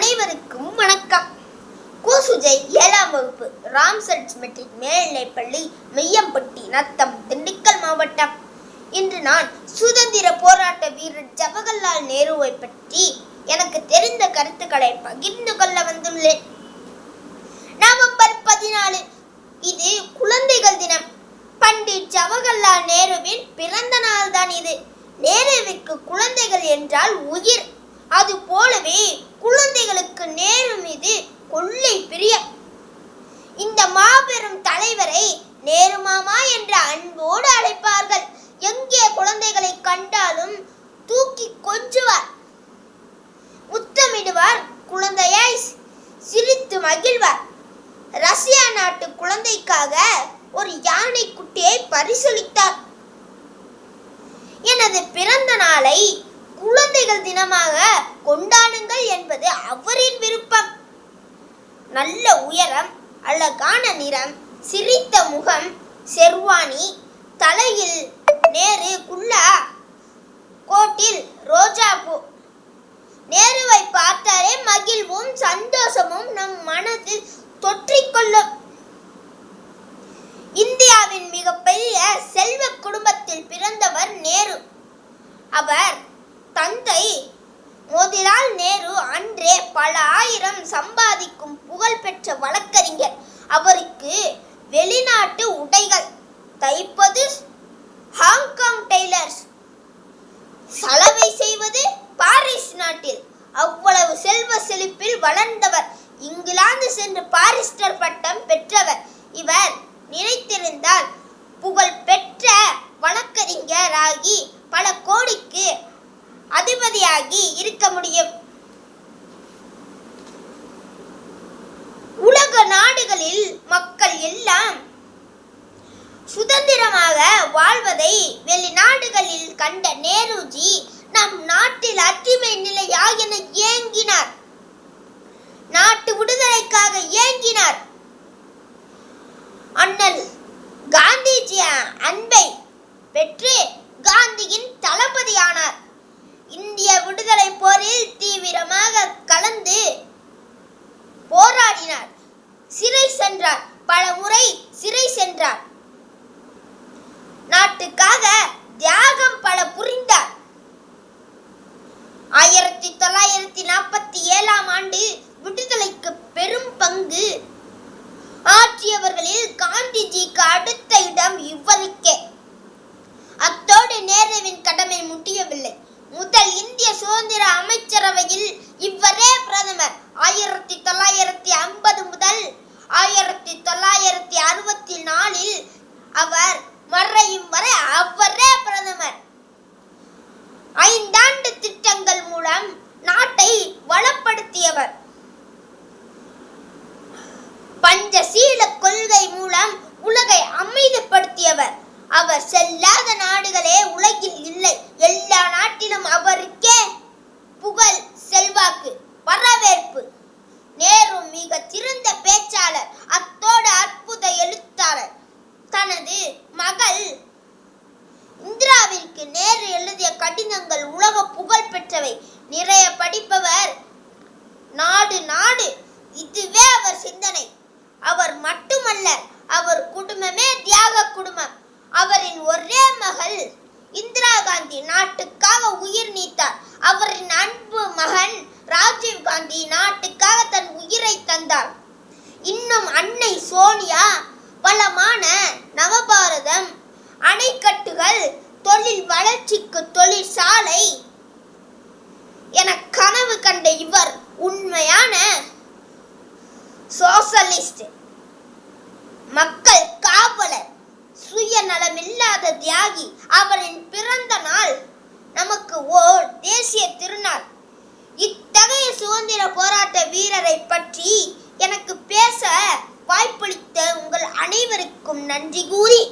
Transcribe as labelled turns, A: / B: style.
A: அனைவருக்கும் வணக்கம். கூசுஜை 7ஆம் வகுப்பு ராம்சர்ட்ஸ் மெட்ரிக் மேல்நிலைப்பள்ளி மெய்யம்பட்டி நத்தம் திண்டுக்கல் மாவட்டம். இன்று நான் சுதந்திர போராட்ட வீரர் ஜவஹர்லால் நேருவை பற்றி எனக்கு தெரிந்த கருத்துக்களை பகிர்ந்து கொள்ள வந்துள்ளேன். நவம்பர் 14 இது குழந்தைகள் தினம். பண்டிட் ஜவஹர்லால் நேருவின் பிறந்த நாள் தான் இது. நேருவிற்கு குழந்தைகள் என்றால் உயிர். அது போலவே குழந்தைகளுக்கு நேரு மீது கொள்ளை பிரியம். இந்த மாபெரும் தலைவரை நேரு மாமா என்ற அன்போடு அழைப்பார்கள். எங்கே குழந்தைகளை கண்டாலும் தூக்கி கொஞ்சுவார், முத்தமிடுவார், குழந்தையாய் சிரித்து மகிழ்வார். ரஷ்யா நாட்டு குழந்தைக்காக ஒரு யானை குட்டியை பரிசளித்தார். எனது பிறந்த நாளை குழந்தைகள் தினமாக கொண்டாடுங்கள் என்பது அவரின் விருப்பம். நல்ல உயரம், அழகான நிறம், சிரித்த முகம், செர்வானி, தலையில் நேரு குல்லா, கோட்டில் ரோஜா பூ. நேருவை பார்த்தாலே மகிழ்வும் சந்தோஷமும் நம் மனதில் தொற்றிக்கொள்ளும். இந்தியாவின் மிகப்பெரிய செல்வ குடும்பத்தில் பிறந்தவர் நேரு. அவர் தந்தை மோதிலால் நேரு அன்றே பல ஆயிரம் சம்பாதிக்கும் புகழ்பெற்ற வழக்கறிஞர். அவருக்கு வெளிநாட்டு உடைகள் தைப்பது ஹாங்காங் டெய்லர்ஸ், சலவை செய்வது பாரிஸ் நாட்டில். அவ்வளவு செல்வ செழிப்பில் வளர்ந்தவர். இங்கிலாந்து சென்று பாரிஸ்டர் பட்டம் பெற்றவர். இவர் நினைத்திருந்தால் புகழ் பெற்ற வழக்கறிஞராகி பல கோடிக்கு அதிபதியாகி இருக்க முடியும். உலக நாடுகளில் மக்கள் எல்லாம் சுதந்திரமாக வாழ்வதை வெளிநாடுகளில் கண்ட நேருஜி நம் நாட்டில் அடிமை நிலையா என ஏங்கினார். நாட்டு விடுதலைக்காக ஏங்கினார். அண்ணல் காந்திஜி அன்பை பெற்று காந்தியின் தளபதியானார். இந்திய விடுதலை போரில் தீவிரமாக கலந்து போராடினார். சிறை சென்றார், பல முறை சிறை சென்றார். நாட்டுக்காக தியாகம் பல புரிந்தார். 1947ஆம் ஆண்டு விடுதலைக்கு பெரும் பங்கு ஆற்றியவர்களில் காந்திஜிக்கு அடுத்த இடம் இவருக்கே. அத்தோடு நேருவின் கடமை முடியவில்லை. முதல் இந்திய சுதந்திர அமைச்சரவையில் இவரே பிரதமர். 1950 முதல் 1964 அவர் மறையும் வரை அவரே பிரதமர். 5 ஆண்டு திட்டங்கள் மூலம் நாட்டை வளப்படுத்தியவர். பஞ்சசீல கொள்கை மூலம் உலகை அமைதிப்படுத்தியவர். அவர் செல்லாத நாடுகளே உலகில் இல்லை. எல்லா நாட்டிலும் அவருக்கே புகழ், செல்வாக்கு, வரவேற்பு. நேரு மிக சிறந்த பேச்சாளர், அத்தோடு அற்புத எழுத்தாளர். தனது மகள் இந்திராவிற்கு நேரு எழுதிய கடிதங்கள் உலக புகழ் பெற்றவை. நிறைய படிப்பவர். நாடு நாடு இதுவே அவர் சிந்தனை. அவர் மட்டுமல்ல, அவர் குடும்பமே தியாக குடும்பம். அவரின் ஒரே மகள் இந்திரா காந்தி நாட்டுக்காக உயிர் நீத்தார். அவரின் அன்பு மகன் ராஜீவ் காந்தி நாட்டுக்காக தன் உயிரை தந்தார். இன்னும் அன்னை சோனியா வளமான நவபாரதம், அணைக்கட்டுகள், தொழில் வளர்ச்சிக்கு தொழிற்சாலை என கனவு கண்ட இவர் உண்மையான சோசலிஸ்ட், மக்கள் காவலர், சுயநலமில்லாத தியாகி. அவரின் பிறந்த நாள் நமக்கு ஓர் தேசிய திருநாள். இத்தகைய சுதந்திர போராட்ட வீரரை பற்றி எனக்கு பேச வாய்ப்பளித்த உங்கள் அனைவருக்கும் நன்றி கூறி